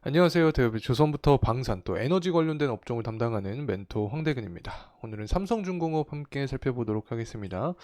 안녕하세요. 대업의 조선부터 방산 또 에너지 관련된 업종을 담당하는 멘토 황대근입니다. 오늘은 삼성중공업 함께 살펴보도록 하겠습니다.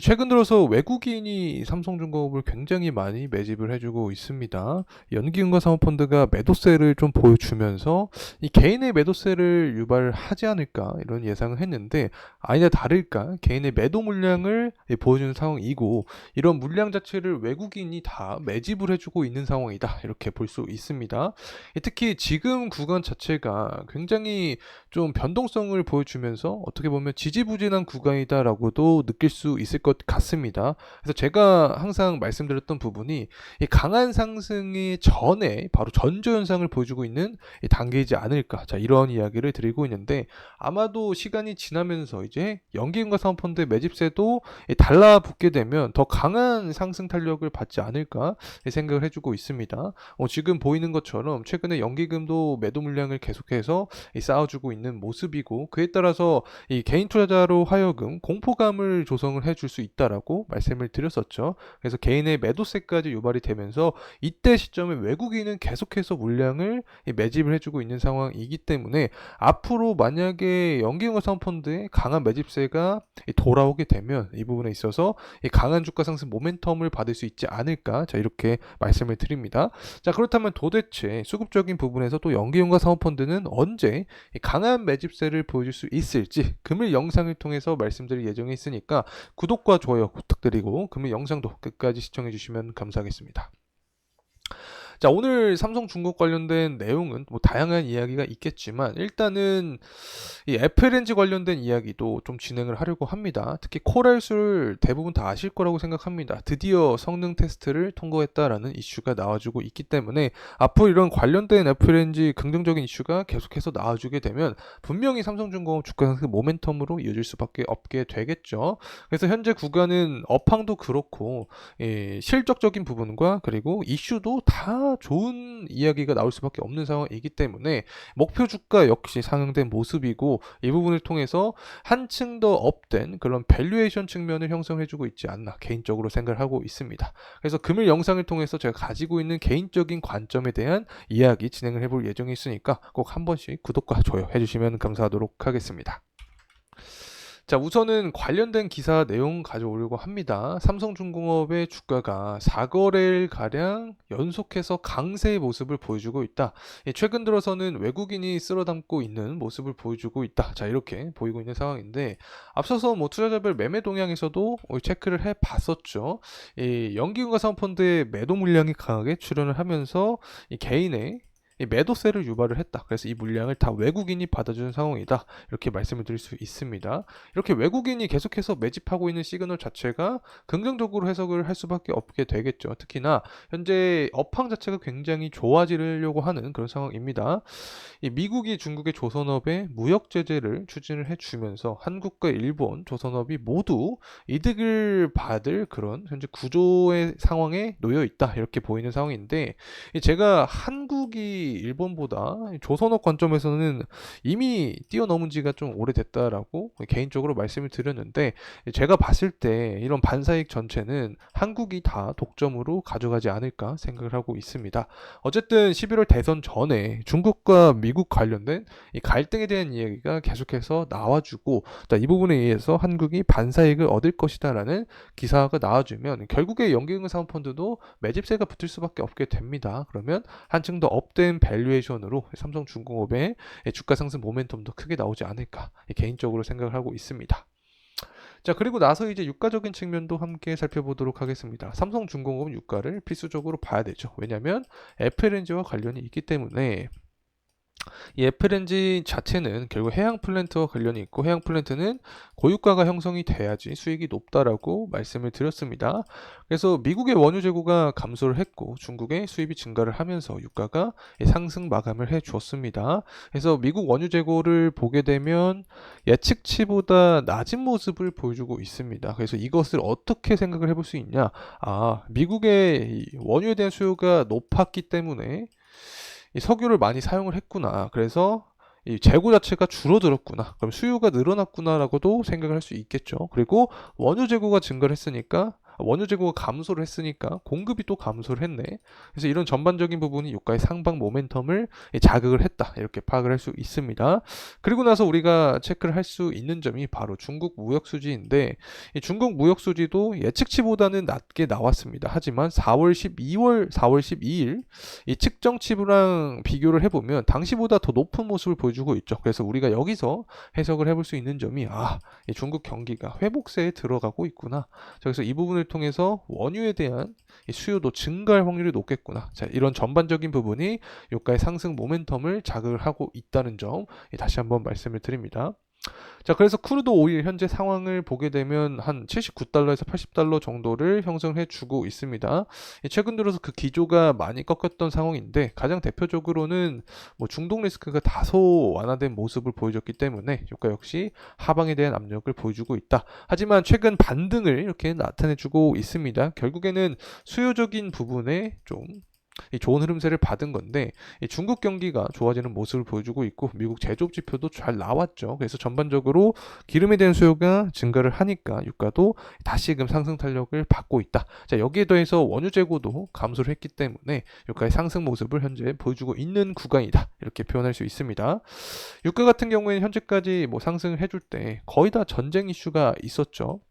최근 들어서 외국인이 삼성중공업을 굉장히 많이 매집을 해주고 있습니다. 연기금과 사모펀드가 매도세를 좀 보여주면서 이 개인의 매도세를 유발하지 않을까 이런 예상을 했는데 아니나 다를까 개인의 매도 물량을 보여주는 상황이고 이런 물량 자체를 외국인이 다 매집을 해주고 있는 상황이다 이렇게 볼 수 있습니다. 특히 지금 구간 자체가 굉장히 좀 변동성을 보여주면서 어떻게 보면 지지부진한 구간이다라고도 느낄 수 있을 것 같습니다. 그래서 제가 항상 말씀드렸던 부분이 이 강한 상승의 전에 바로 전조 현상을 보여주고 있는 이 단계이지 않을까. 자, 이런 이야기를 드리고 있는데 아마도 시간이 지나면서 이제 연기금과 사모펀드의 매집세도 달라붙게 되면 더 강한 상승 탄력을 받지 않을까 생각을 해주고 있습니다. 지금 보이는 것처럼 최근에 연기금도 매도 물량을 계속해서 쌓아주고 있는 모습이고 그에 따라서 이 개인 투자자로 하여금 공포감을 조성을 해줄 수 있다라고 말씀을 드렸었죠. 그래서 개인의 매도세까지 유발이 되면서 이때 시점에 외국인은 계속해서 물량을 매집을 해주고 있는 상황이기 때문에 앞으로 만약에 연기금과 사모펀드의 강한 매집세가 돌아오게 되면 이 부분에 있어서 강한 주가 상승 모멘텀을 받을 수 있지 않을까 자 이렇게 말씀을 드립니다. 자, 그렇다면 도대체 수급적인 부분에서 또 연기금과 사모펀드는 언제 강한 매집세를 보여줄 수 있을지 금일 영상을 통해서 말씀드릴 예정에 있으니까 구독과 좋아요 부탁드리고 금일 영상도 끝까지 시청해 주시면 감사하겠습니다. 자, 오늘 삼성중공 관련된 내용은 뭐 다양한 이야기가 있겠지만 일단은 이 FLNG 관련된 이야기도 좀 진행을 하려고 합니다. 특히 코랄술 대부분 다 아실 거라고 생각합니다. 드디어 성능 테스트를 통과했다라는 이슈가 나와주고 있기 때문에 앞으로 이런 관련된 FLNG 긍정적인 이슈가 계속해서 나와주게 되면 분명히 삼성중공업 주가 상승 모멘텀으로 이어질 수밖에 없게 되겠죠. 그래서 현재 구간은 업황도 그렇고 실적적인 부분과 그리고 이슈도 다 좋은 이야기가 나올 수밖에 없는 상황이기 때문에 목표 주가 역시 상향된 모습이고 이 부분을 통해서 한층 더 업된 그런 밸류에이션 측면을 형성해주고 있지 않나 개인적으로 생각을 하고 있습니다. 그래서 금일 영상을 통해서 제가 가지고 있는 개인적인 관점에 대한 이야기 진행을 해볼 예정이 있으니까 꼭 한 번씩 구독과 좋아요 해주시면 감사하도록 하겠습니다. 자, 우선은 관련된 기사 내용 가져오려고 합니다. 삼성중공업의 주가가 4거래일 가량 연속해서 강세의 모습을 보여주고 있다. 최근 들어서는 외국인이 쓸어담고 있는 모습을 보여주고 있다. 자, 이렇게 보이고 있는 상황인데 앞서서 뭐 투자자별 매매 동향에서도 체크를 해봤었죠. 연기금과 사모펀드의 매도 물량이 강하게 출현을 하면서 이 개인의 이 매도세를 유발을 했다. 그래서 이 물량을 다 외국인이 받아주는 상황이다. 이렇게 말씀을 드릴 수 있습니다. 이렇게 외국인이 계속해서 매집하고 있는 시그널 자체가 긍정적으로 해석을 할 수밖에 없게 되겠죠. 특히나 현재 업황 자체가 굉장히 좋아지려고 하는 그런 상황입니다. 이 미국이 중국의 조선업에 무역 제재를 추진을 해주면서 한국과 일본, 조선업이 모두 이득을 받을 그런 현재 구조의 상황에 놓여 있다. 이렇게 보이는 상황인데 제가 한국이 일본보다 조선업 관점에서는 이미 뛰어넘은 지가 좀 오래됐다라고 개인적으로 말씀을 드렸는데 제가 봤을 때 이런 반사익 전체는 한국이 다 독점으로 가져가지 않을까 생각을 하고 있습니다. 어쨌든 11월 대선 전에 중국과 미국 관련된 이 갈등에 대한 이야기가 계속해서 나와주고 이 부분에 의해서 한국이 반사익을 얻을 것이다라는 기사가 나와주면 결국에 연기금 사모펀드도 매집세가 붙을 수밖에 없게 됩니다. 그러면 한층 더 업된 밸류에이션으로 삼성중공업의 주가 상승 모멘텀도 크게 나오지 않을까 개인적으로 생각을 하고 있습니다. 자, 그리고 나서 이제 유가적인 측면도 함께 살펴보도록 하겠습니다. 삼성중공업은 유가를 필수적으로 봐야 되죠. 왜냐하면 FLNG와 관련이 있기 때문에 이 FLNG 자체는 결국 해양 플랜트와 관련이 있고 해양 플랜트는 고유가가 형성이 돼야지 수익이 높다라고 말씀을 드렸습니다. 그래서 미국의 원유 재고가 감소를 했고 중국의 수입이 증가를 하면서 유가가 상승 마감을 해 주었습니다. 그래서 미국 원유 재고를 보게 되면 예측치보다 낮은 모습을 보여주고 있습니다. 그래서 이것을 어떻게 생각을 해볼 수 있냐? 미국의 원유에 대한 수요가 높았기 때문에 이 석유를 많이 사용을 했구나. 그래서 이 재고 자체가 줄어들었구나. 그럼 수요가 늘어났구나라고도 생각을 할 수 있겠죠. 그리고 원유 재고가 증가를 했으니까 원유 재고가 감소를 했으니까 공급이 또 감소를 했네. 그래서 이런 전반적인 부분이 유가의 상방 모멘텀을 자극을 했다. 이렇게 파악을 할 수 있습니다. 그리고 나서 우리가 체크를 할 수 있는 점이 바로 중국 무역 수지인데 이 중국 무역 수지도 예측치보다는 낮게 나왔습니다. 하지만 4월 12일 이 측정치랑 비교를 해보면 당시보다 더 높은 모습을 보여주고 있죠. 그래서 우리가 여기서 해석을 해볼 수 있는 점이 이 중국 경기가 회복세에 들어가고 있구나. 그래서 이 부분을 통해서 원유에 대한 이 수요도 증가할 확률이 높겠구나. 자, 이런 전반적인 부분이 유가의 상승 모멘텀을 자극을 하고 있다는 점 다시 한번 말씀을 드립니다. 자, 그래서 크루드 오일 현재 상황을 보게 되면 한 79달러에서 80달러 정도를 형성해 주고 있습니다. 최근 들어서 그 기조가 많이 꺾였던 상황인데 가장 대표적으로는 뭐 중동 리스크가 다소 완화된 모습을 보여줬기 때문에 유가 역시 하방에 대한 압력을 보여주고 있다. 하지만 최근 반등을 이렇게 나타내 주고 있습니다. 결국에는 수요적인 부분에 좀 이 좋은 흐름세를 받은 건데 이 중국 경기가 좋아지는 모습을 보여주고 있고 미국 제조업 지표도 잘 나왔죠. 그래서 전반적으로 기름에 대한 수요가 증가를 하니까 유가도 다시금 상승 탄력을 받고 있다. 자, 여기에 더해서 원유 재고도 감소를 했기 때문에 유가의 상승 모습을 현재 보여주고 있는 구간이다. 이렇게 표현할 수 있습니다. 유가 같은 경우에는 현재까지 뭐 상승을 해줄 때 거의 다 전쟁 이슈가 있었죠.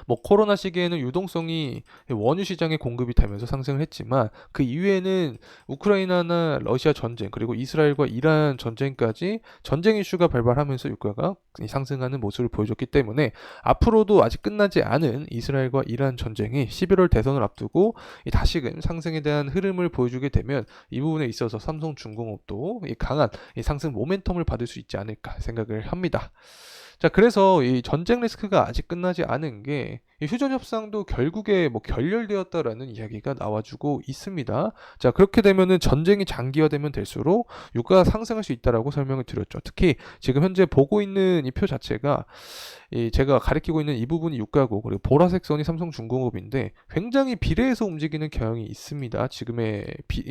뭐 코로나 시기에는 유동성이 원유 시장에 공급이 되면서 상승을 했지만 그 이후에는 우크라이나나 러시아 전쟁 그리고 이스라엘과 이란 전쟁까지 전쟁 이슈가 발발하면서 유가가 상승하는 모습을 보여줬기 때문에 앞으로도 아직 끝나지 않은 이스라엘과 이란 전쟁이 11월 대선을 앞두고 다시금 상승에 대한 흐름을 보여주게 되면 이 부분에 있어서 삼성중공업도 강한 상승 모멘텀을 받을 수 있지 않을까 생각을 합니다. 자, 그래서 이 전쟁 리스크가 아직 끝나지 않은 게 이 휴전 협상도 결국에 뭐 결렬되었다라는 이야기가 나와주고 있습니다. 자, 그렇게 되면은 전쟁이 장기화되면 될수록 유가가 상승할 수 있다라고 설명을 드렸죠. 특히 지금 현재 보고 있는 이 표 자체가 이 제가 가리키고 있는 이 부분이 유가고 그리고 보라색 선이 삼성중공업인데 굉장히 비례해서 움직이는 경향이 있습니다. 지금의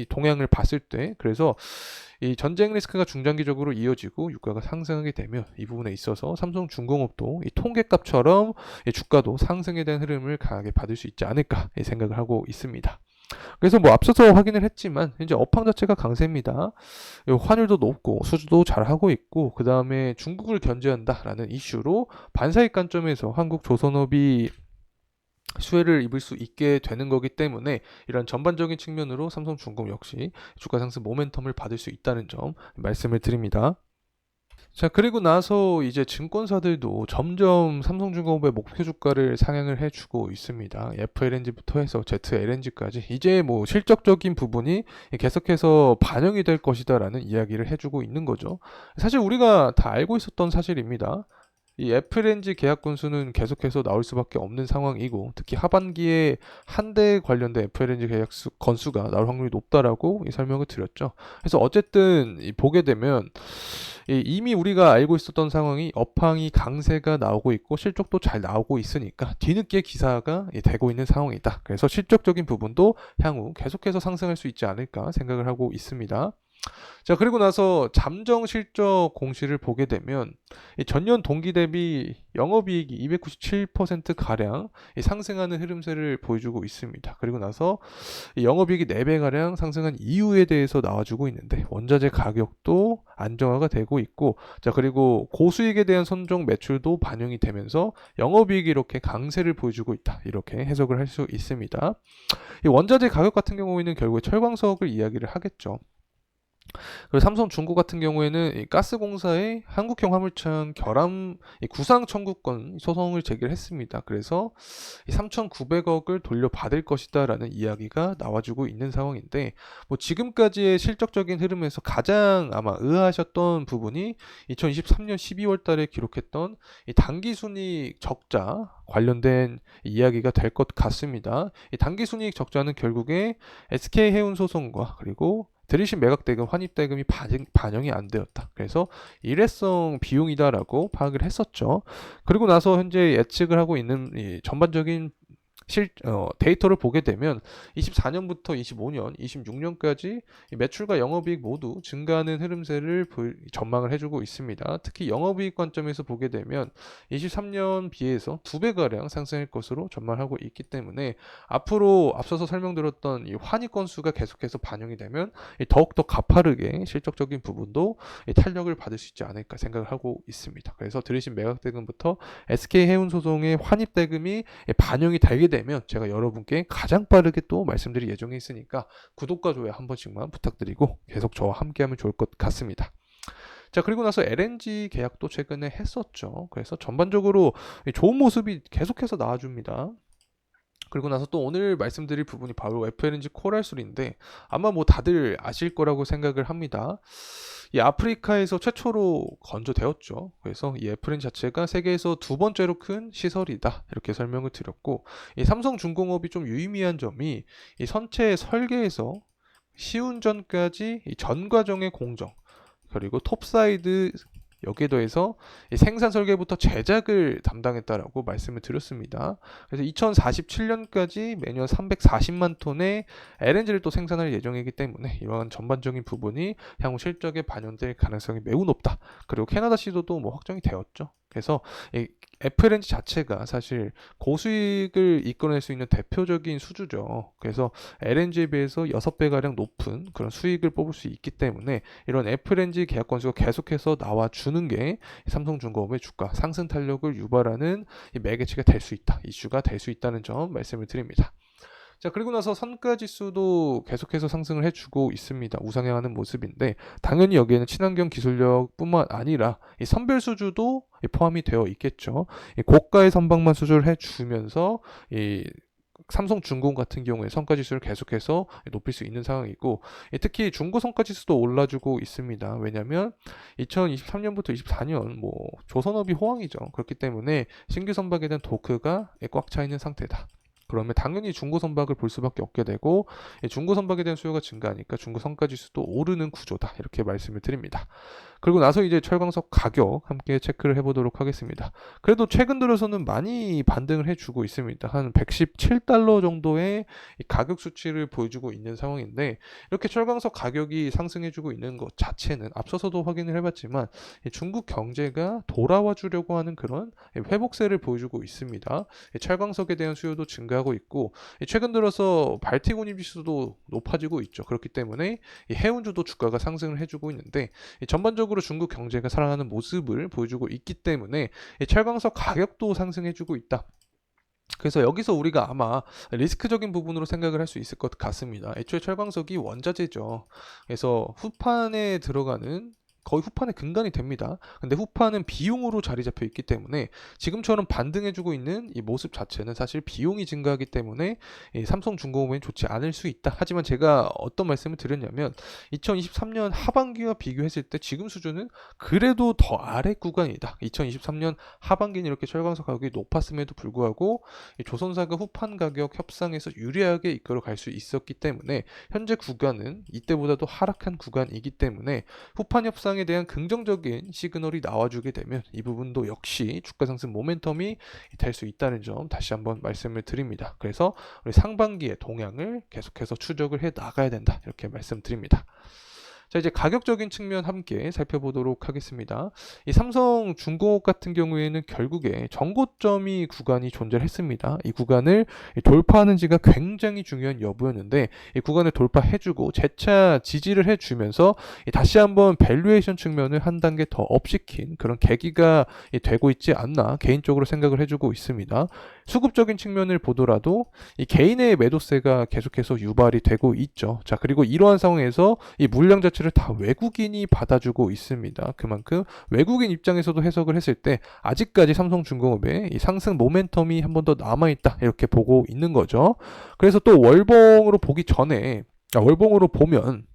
동향을 봤을 때. 그래서 이 전쟁 리스크가 중장기적으로 이어지고 유가가 상승하게 되면 이 부분에 있어서 삼성중공업도 이 통계값처럼 이 주가도 상승에 대한 흐름을 강하게 받을 수 있지 않을까 생각을 하고 있습니다. 그래서 뭐 앞서서 확인을 했지만 이제 업황 자체가 강세입니다. 환율도 높고 수주도 잘하고 있고 그 다음에 중국을 견제한다라는 이슈로 반사익 관점에서 한국 조선업이 수혜를 입을 수 있게 되는 거기 때문에 이런 전반적인 측면으로 삼성중공업 역시 주가 상승 모멘텀을 받을 수 있다는 점 말씀을 드립니다. 자, 그리고 나서 이제 증권사들도 점점 삼성중공업의 목표 주가를 상향을 해주고 있습니다. FLNG부터 해서 ZLNG까지 이제 뭐 실적적인 부분이 계속해서 반영이 될 것이다라는 이야기를 해주고 있는 거죠. 사실 우리가 다 알고 있었던 사실입니다. 이 FLNG 계약 건수는 계속해서 나올 수밖에 없는 상황이고 특히 하반기에 한 대 관련된 FLNG 계약 건수가 나올 확률이 높다라고 설명을 드렸죠. 그래서 어쨌든 보게 되면 이미 우리가 알고 있었던 상황이 업황이 강세가 나오고 있고 실적도 잘 나오고 있으니까 뒤늦게 기사가 되고 있는 상황이다. 그래서 실적적인 부분도 향후 계속해서 상승할 수 있지 않을까 생각을 하고 있습니다. 자, 그리고 나서 잠정 실적 공시를 보게 되면 전년 동기 대비 영업이익이 297%가량 상승하는 흐름세를 보여주고 있습니다. 그리고 나서 영업이익이 4배가량 상승한 이유에 대해서 나와주고 있는데 원자재 가격도 안정화가 되고 있고 자, 그리고 고수익에 대한 선종 매출도 반영이 되면서 영업이익이 이렇게 강세를 보여주고 있다. 이렇게 해석을 할 수 있습니다. 이 원자재 가격 같은 경우에는 결국에 철광석을 이야기를 하겠죠. 그리고 삼성중공 같은 경우에는 이 가스공사의 한국형 화물차 결함 구상 청구권 소송을 제기를 했습니다. 그래서 3,900억을 돌려받을 것이다라는 이야기가 나와주고 있는 상황인데 뭐 지금까지의 실적적인 흐름에서 가장 아마 의아하셨던 부분이 2023년 12월 달에 기록했던 이 당기순이익 적자 관련된 이야기가 될 것 같습니다. 이 당기순이익 적자는 결국에 SK해운 소송과 그리고 들이신 매각대금, 환입대금이 반영이 안 되었다. 그래서 일회성 비용이다라고 파악을 했었죠. 그리고 나서 현재 예측을 하고 있는 이 전반적인 데이터를 보게 되면 24년부터 25년, 26년까지 매출과 영업이익 모두 증가하는 흐름세를 전망을 해주고 있습니다. 특히 영업이익 관점에서 보게 되면 23년 비해서 2배가량 상승할 것으로 전망하고 있기 때문에 앞으로 앞서서 설명드렸던 이 환입 건수가 계속해서 반영이 되면 더욱더 가파르게 실적적인 부분도 탄력을 받을 수 있지 않을까 생각을 하고 있습니다. 그래서 들으신 매각대금부터 SK해운 소송의 환입대금이 반영이 되게 되면 제가 여러분께 가장 빠르게 또 말씀드릴 예정에 있으니까 구독과 좋아요 한 번씩만 부탁드리고 계속 저와 함께하면 좋을 것 같습니다. 자, 그리고 나서 LNG 계약도 최근에 했었죠. 그래서 전반적으로 좋은 모습이 계속해서 나와줍니다. 그리고 나서 또 오늘 말씀드릴 부분이 바로 FLNG 코랄술인데 아마 뭐 다들 아실 거라고 생각을 합니다. 이 아프리카에서 최초로 건조되었죠. 그래서 이 FLNG 자체가 세계에서 두 번째로 큰 시설이다. 이렇게 설명을 드렸고, 이 삼성중공업이 좀 유의미한 점이 이 선체 설계에서 시운전까지 이 전 과정의 공정, 그리고 톱사이드 여기에 더해서 생산 설계부터 제작을 담당했다라고 말씀을 드렸습니다. 그래서 2047년까지 매년 340만 톤의 LNG를 또 생산할 예정이기 때문에 이러한 전반적인 부분이 향후 실적에 반영될 가능성이 매우 높다. 그리고 캐나다 시도도 뭐 확정이 되었죠. 그래서 이 FLNG 자체가 사실 고수익을 이끌어낼 수 있는 대표적인 수주죠. 그래서 LNG에 비해서 6배가량 높은 그런 수익을 뽑을 수 있기 때문에 이런 FLNG 계약 건수가 계속해서 나와주는 게 삼성중공업의 주가 상승 탄력을 유발하는 이 매개체가 될 수 있다. 이슈가 될 수 있다는 점 말씀을 드립니다. 자, 그리고 나서 선가지수도 계속해서 상승을 해주고 있습니다. 우상향하는 모습인데 당연히 여기에는 친환경 기술력뿐만 아니라 이 선별 수주도 포함이 되어 있겠죠. 이 고가의 선박만 수주를 해주면서 이 삼성중공 같은 경우에 성과지수를 계속해서 높일 수 있는 상황이고 특히 중고 성과지수도 올라주고 있습니다. 왜냐하면 2023년부터 24년 뭐 조선업이 호황이죠. 그렇기 때문에 신규 선박에 대한 도크가 꽉 차 있는 상태다. 그러면 당연히 중고 선박을 볼 수밖에 없게 되고 중고 선박에 대한 수요가 증가하니까 중고 성과지수도 오르는 구조다 이렇게 말씀을 드립니다. 그리고 나서 이제 철광석 가격 함께 체크를 해보도록 하겠습니다. 그래도 최근 들어서는 많이 반등을 해주고 있습니다. 한 117달러 정도의 가격 수치를 보여주고 있는 상황인데 이렇게 철광석 가격이 상승해주고 있는 것 자체는 앞서서도 확인을 해봤지만 중국 경제가 돌아와 주려고 하는 그런 회복세를 보여주고 있습니다. 철광석에 대한 수요도 증가하고 있고 최근 들어서 발틱 운임 지수도 높아지고 있죠. 그렇기 때문에 해운주도 주가가 상승을 해주고 있는데 전반적으로 중국 경제가 살아나는 모습을 보여주고 있기 때문에 철광석 가격도 상승해주고 있다. 그래서 여기서 우리가 아마 리스크적인 부분으로 생각을 할 수 있을 것 같습니다. 애초에 철광석이 원자재죠. 그래서 후판에 들어가는 거의 후판의 근간이 됩니다. 근데 후판은 비용으로 자리 잡혀 있기 때문에 지금처럼 반등해주고 있는 이 모습 자체는 사실 비용이 증가하기 때문에 이 삼성중공업엔 좋지 않을 수 있다. 하지만 제가 어떤 말씀을 드렸냐면 2023년 하반기와 비교했을 때 지금 수준은 그래도 더 아래 구간이다. 2023년 하반기는 이렇게 철광석 가격이 높았음에도 불구하고 이 조선사가 후판 가격 협상에서 유리하게 이끌어 갈 수 있었기 때문에 현재 구간은 이때보다도 하락한 구간이기 때문에 후판 협상에 대한 긍정적인 시그널이 나와주게 되면 이 부분도 역시 주가 상승 모멘텀이 될 수 있다는 점 다시 한번 말씀을 드립니다. 그래서 우리 상반기의 동향을 계속해서 추적을 해 나가야 된다 이렇게 말씀드립니다. 자, 이제 가격적인 측면 함께 살펴보도록 하겠습니다. 이 삼성중공업 같은 경우에는 결국에 정고점이 구간이 존재했습니다. 이 구간을 돌파하는지가 굉장히 중요한 여부였는데 이 구간을 돌파해주고 재차 지지를 해주면서 다시 한번 밸류에이션 측면을 한 단계 더 업시킨 그런 계기가 되고 있지 않나 개인적으로 생각을 해주고 있습니다. 수급적인 측면을 보더라도 이 개인의 매도세가 계속해서 유발이 되고 있죠. 자, 그리고 이러한 상황에서 이 물량 자체를 다 외국인이 받아주고 있습니다. 그만큼 외국인 입장에서도 해석을 했을 때 아직까지 삼성중공업의 이 상승 모멘텀이 한 번 더 남아있다 이렇게 보고 있는 거죠. 그래서 또 월봉으로 보기 전에 월봉으로 보면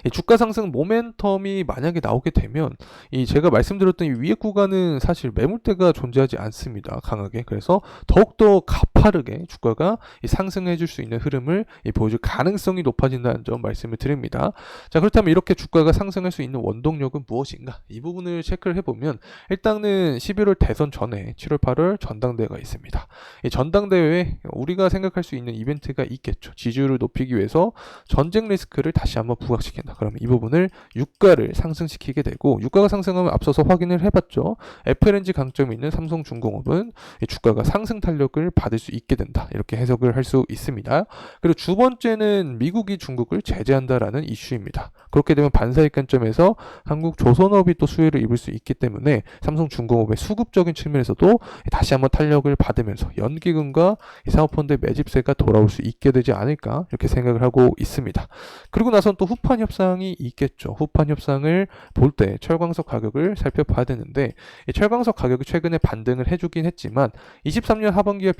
이 주가 상승 모멘텀이 만약에 나오게 되면 이 제가 말씀드렸던 이 위에 구간은 사실 매물대가 존재하지 않습니다. 강하게. 그래서 더욱더 가파 가파르게 주가가 상승해 줄 수 있는 흐름을 보여줄 가능성이 높아진다는 점 말씀을 드립니다. 자, 그렇다면 이렇게 주가가 상승할 수 있는 원동력은 무엇인가? 이 부분을 체크를 해보면 일단은 11월 대선 전에 7월 8월 전당대회가 있습니다. 이 전당대회에 우리가 생각할 수 있는 이벤트가 있겠죠. 지지율을 높이기 위해서 전쟁 리스크를 다시 한번 부각시킨다. 그러면 이 부분을 유가를 상승시키게 되고, 유가가 상승하면 앞서서 확인을 해봤죠. FLNG 강점이 있는 삼성중공업은 이 주가가 상승 탄력을 받을 수 있게 된다. 이렇게 해석을 할 수 있습니다. 그리고 두 번째는 미국이 중국을 제재한다라는 이슈입니다. 그렇게 되면 반사익 관점에서 한국 조선업이 또 수혜를 입을 수 있기 때문에 삼성중공업의 수급적인 측면에서도 다시 한번 탄력을 받으면서 연기금과 사모펀드의 매집세가 돌아올 수 있게 되지 않을까, 이렇게 생각을 하고 있습니다. 그리고 나선 또 후판 협상이 있겠죠. 후판 협상을 볼 때 철광석 가격을 살펴봐야 되는데, 이 철광석 가격이 최근에 반등을 해주긴 했지만 23년 하반기와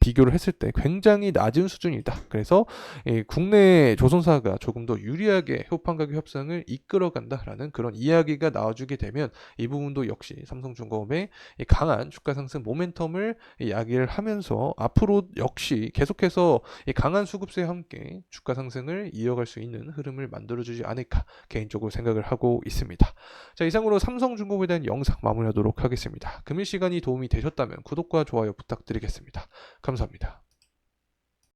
비교를 했을 때 굉장히 낮은 수준이다. 그래서 국내 조선사가 조금 더 유리하게 후판 가격 협상을 이끌어간다라는 그런 이야기가 나와주게 되면 이 부분도 역시 삼성중공업의 강한 주가 상승 모멘텀을 이야기를 하면서 앞으로 역시 계속해서 강한 수급세와 함께 주가 상승을 이어갈 수 있는 흐름을 만들어주지 않을까 개인적으로 생각을 하고 있습니다. 자, 이상으로 삼성중공업에 대한 영상 마무리하도록 하겠습니다. 금일 시간이 도움이 되셨다면 구독과 좋아요 부탁드리겠습니다. 감사합니다.